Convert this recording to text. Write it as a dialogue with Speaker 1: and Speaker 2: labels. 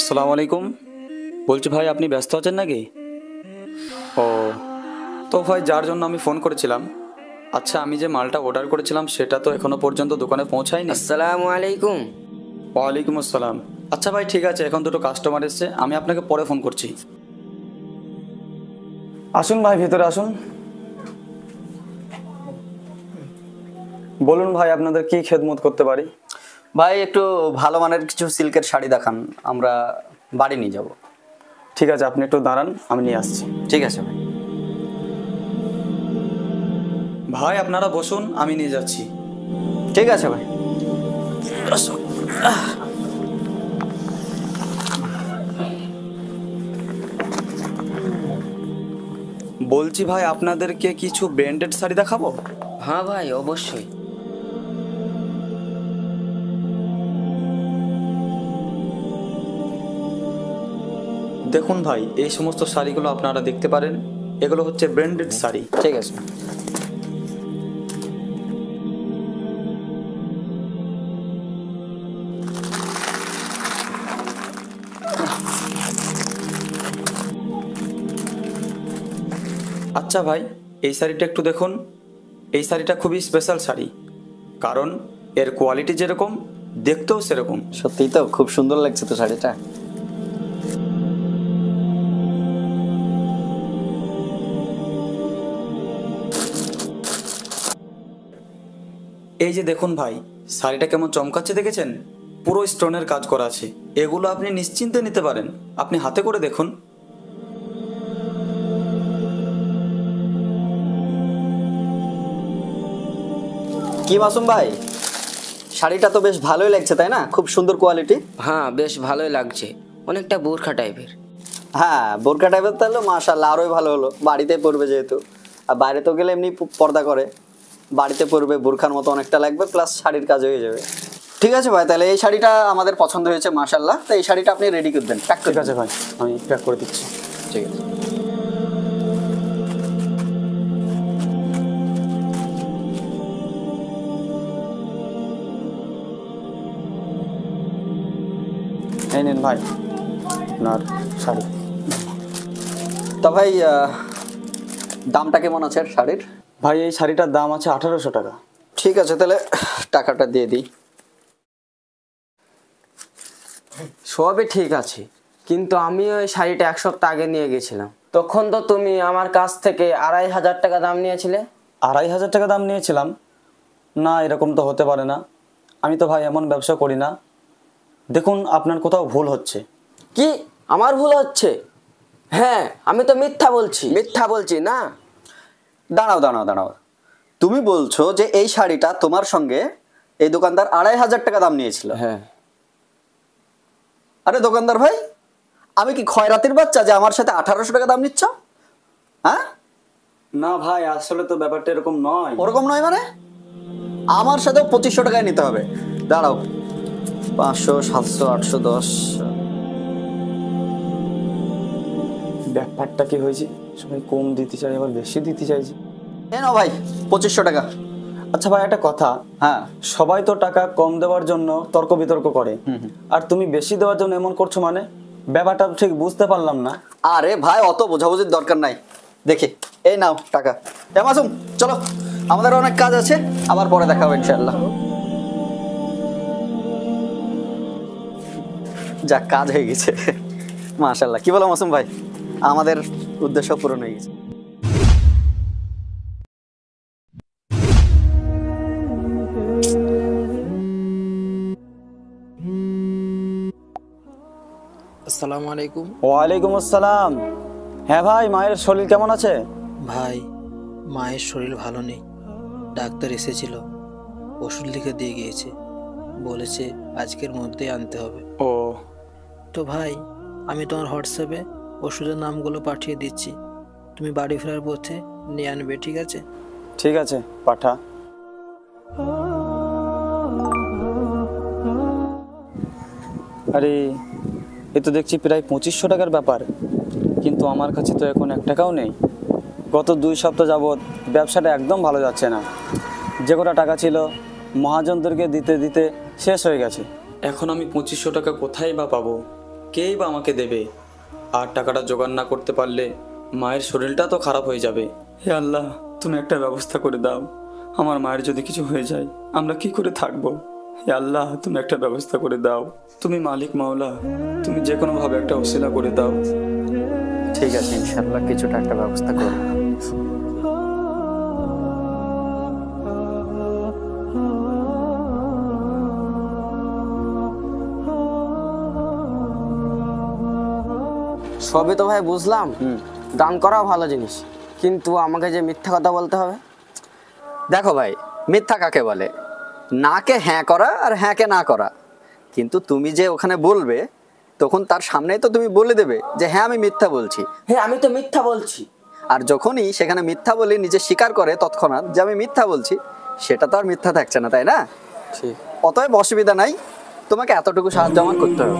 Speaker 1: আসসালামু আলাইকুম। বলছি ভাই, আপনি ব্যস্ত আছেন নাকি? ও, তো ভাই যার জন্য আমি ফোন করেছিলাম, আচ্ছা আমি যে মালটা অর্ডার করেছিলাম সেটা তো এখনো পর্যন্ত দোকানে পৌঁছায়নি।
Speaker 2: আসসালামু আলাইকুম।
Speaker 1: ওয়ালাইকুম আসসালাম। আচ্ছা ভাই ঠিক আছে, এখন দুটো কাস্টমার এসছে, আমি আপনাকে পরে ফোন করছি। আসুন ভাই, ভিতরে আসুন। বলুন ভাই, আপনাদের কি খেদমত করতে পারি?
Speaker 3: ভাই একটু ভালো মানের কিছু সিল্কের শাড়ি দেখান, আমরা বাড়ি নিয়ে যাব।
Speaker 1: ঠিক আছে, আপনি একটু দাঁড়ান, আমি নিয়ে আসছি।
Speaker 3: ঠিক আছে ভাই।
Speaker 1: ভাই আপনারা বসুন, আমি নিয়ে যাচ্ছি।
Speaker 3: ঠিক আছে ভাই।
Speaker 1: বলছি ভাই, আপনাদেরকে কিছু ব্র্যান্ডেড শাড়ি দেখাবো?
Speaker 2: হ্যাঁ ভাই, অবশ্যই।
Speaker 1: দেখুন ভাই, এই সমস্ত শাড়িগুলো আপনারা দেখতে পারেন, এগুলো হচ্ছে ব্র্যান্ডেড শাড়ি।
Speaker 3: ঠিক আছে।
Speaker 1: আচ্ছা ভাই, এই শাড়িটা একটু দেখুন। এই শাড়িটা খুবই স্পেশাল শাড়ি, কারণ এর কোয়ালিটি যেরকম দেখতেও সেরকম।
Speaker 3: সত্যিই তো খুব সুন্দর লাগছে তো শাড়িটা।
Speaker 1: এই যে দেখুন ভাই, শাড়িটা কেমন চমকাচ্ছে দেখেছেন? পুরো স্টোনের কাজ করা আছে। এগুলো আপনি নিশ্চিন্তে নিতে পারেন, আপনি হাতে করে দেখুন।
Speaker 3: কি মাসুম ভাই, শাড়িটা তো বেশ ভালোই লাগছে তাই না? খুব সুন্দর কোয়ালিটি।
Speaker 2: হ্যাঁ, বেশ ভালোই লাগছে, অনেকটা বোরখা টাইপের।
Speaker 3: হ্যাঁ, বোরকা টাইপের তাহলে মাশাআল্লাহ আরোই ভালো হলো। বাড়িতে পরবে যেহেতু, আর বাইরে তো গেলে এমনি পর্দা করে, বাড়িতে পরবে বোরখার মতো অনেকটা লাগবে, প্লাস শাড়ির কাজ হয়ে যাবে। ঠিক আছে ভাই, তাহলে এই শাড়িটা আমাদের পছন্দ হয়েছে মাশাআল্লাহ। তো এই শাড়িটা আপনি রেডি করে দেন, প্যাক করে
Speaker 1: ঠিক আছে ভাই, আমি প্যাক করে দিচ্ছি।
Speaker 3: ঠিক আছে।
Speaker 1: এই নিন ভাই আপনার শাড়ি।
Speaker 3: তা ভাই দামটা কেমন আছে শাড়ির?
Speaker 1: ভাই এই শাড়িটার দাম আছে 1800 টাকা।
Speaker 3: ঠিক আছে, তাহলে টাকাটা দিয়ে দিই।
Speaker 2: সবই ঠিক আছে, কিন্তু আমি ওই শাড়িটা 1 সপ্তাহ আগে নিয়ে গেছিলাম, তখন তো তুমি আমার কাছ থেকে 2500 টাকা দাম নিয়েছিলে।
Speaker 1: 2500 টাকা দাম নিয়েছিলাম? না, এরকম তো হতে পারে না, আমি তো ভাই এমন ব্যবসা করি না। দেখুন, আপনার কোথাও ভুল হচ্ছে।
Speaker 2: কি আমার ভুল হচ্ছে? হ্যাঁ, আমি তো মিথ্যা বলছি না।
Speaker 3: দাঁড়াও দাঁড়াও দাঁড়াও, তুমি বলছো যে এই শাড়িটা তোমার সঙ্গে এই দোকানদার 2500 টাকা দাম নিয়েছিল?
Speaker 2: হ্যাঁ।
Speaker 3: আরে দোকানদার ভাই, আমি কি খয়রাতির বাচ্চা যে আমার সাথে 1800 টাকা দাম নিচ্ছ? হ্যাঁ
Speaker 1: না ভাই, আসলে তো ব্যাপারটা এরকম নয়।
Speaker 3: ওরকম নয় মানে? আমার সাথেও 2500 টাকায় নিতে হবে। দাঁড়াও, 500, 700, 810।
Speaker 1: ব্যাপারটা কি হয়েছে, সবাই কম দিতে চাই আবার বেশি দিতে চাইছে।
Speaker 3: এ নাও ভাই 2500 টাকা।
Speaker 1: আচ্ছা ভাই, একটা কথা,
Speaker 3: হ্যাঁ,
Speaker 1: সবাই তো টাকা কম দেওয়ার জন্য তর্ক বিতর্ক করে, আর তুমি বেশি দেওয়ার জন্য এমন করছো, মানে ব্যাপারটা ঠিক বুঝতে পারলাম না।
Speaker 3: আরে ভাই অত বোঝাবুঝির দরকার নাই, দেখি এই নাও টাকা। এ মাসুম, চলো, আমাদের অনেক কাজ আছে, আবার পরে দেখা হবে ইনশাআল্লাহ। যা কাজ হয়ে গেছে মাশাআল্লাহ। কি বলো মাসুম ভাই, আমাদের উদ্দেশ্য পূরণ হয়ে গেছে।
Speaker 4: আসসালামু আলাইকুম।
Speaker 1: ওয়ালাইকুম আসসালাম। হ্যাঁ ভাই, মায়ের শরীর কেমন আছে?
Speaker 4: ভাই, মায়ের শরীর ভালো নেই, ডাক্তার এসেছিল, ওষুধ লিখে দিয়ে গিয়েছে, বলেছে আজকের মধ্যেই আনতে হবে।
Speaker 1: ও,
Speaker 4: তো ভাই, আমি তোমার হোয়াটসঅ্যাপে ওষুধের নামগুলো পাঠিয়ে দিচ্ছি, তুমি বাড়ি ফেরার পথে নিয়ে আনবে, ঠিক আছে?
Speaker 1: ঠিক আছে, পাঠা। আরে, এ তো দেখছি প্রায় 2500 টাকার ব্যাপার, কিন্তু আমার কাছে তো এখন 1 টাকাও নেই। গত 2 সপ্তাহ যাবৎ ব্যবসাটা একদম ভালো যাচ্ছে না। যে কটা টাকা ছিল মহাজনদেরকে দিতে দিতে শেষ হয়ে গেছে। এখন আমি 2500 টাকা কোথায় বা পাবো? কেই বা আমাকে দেবে? আর টাকাটা জোগাড় না করতে পারলে মায়ের শরীরটা তো খারাপ হয়ে যাবে। হে আল্লাহ, তুমি একটা ব্যবস্থা করে দাও। আমার মায়ের যদি কিছু হয়ে যায় আমরা কি করে থাকবো? হে আল্লাহ, তুমি একটা ব্যবস্থা করে দাও। তুমি মালিক মাওলা, তুমি যে কোনোভাবে একটা ওসিলা করে দাও।
Speaker 3: ঠিক আছে, ইনশাল্লাহ কিছুটা একটা ব্যবস্থা করবো।
Speaker 2: সবই তো ভাই বুঝলাম, দান করাও ভালো জিনিস, কিন্তু আমাকে যে মিথ্যা কথা বলতে হবে।
Speaker 3: দেখো ভাই, মিথ্যা কাকে বলে? নাকে হ্যাঁ করা আর হ্যাঁকে না করা। কিন্তু তুমি যে ওখানে বলবে, তখন তার সামনেই তো তুমি বলে দেবে যে হ্যাঁ আমি মিথ্যা বলছি।
Speaker 2: হ্যাঁ, আমি তো মিথ্যা বলছি।
Speaker 3: আর যখনই সেখানে মিথ্যা বলে নিজে স্বীকার করে তৎক্ষণাৎ যে আমি মিথ্যা বলছি, সেটা তো আর মিথ্যা থাকছে না, তাই না?
Speaker 2: ঠিক।
Speaker 3: অতএব অসুবিধা নাই, তোমাকে এতটুকু সাহায্য আমার করতে হবে।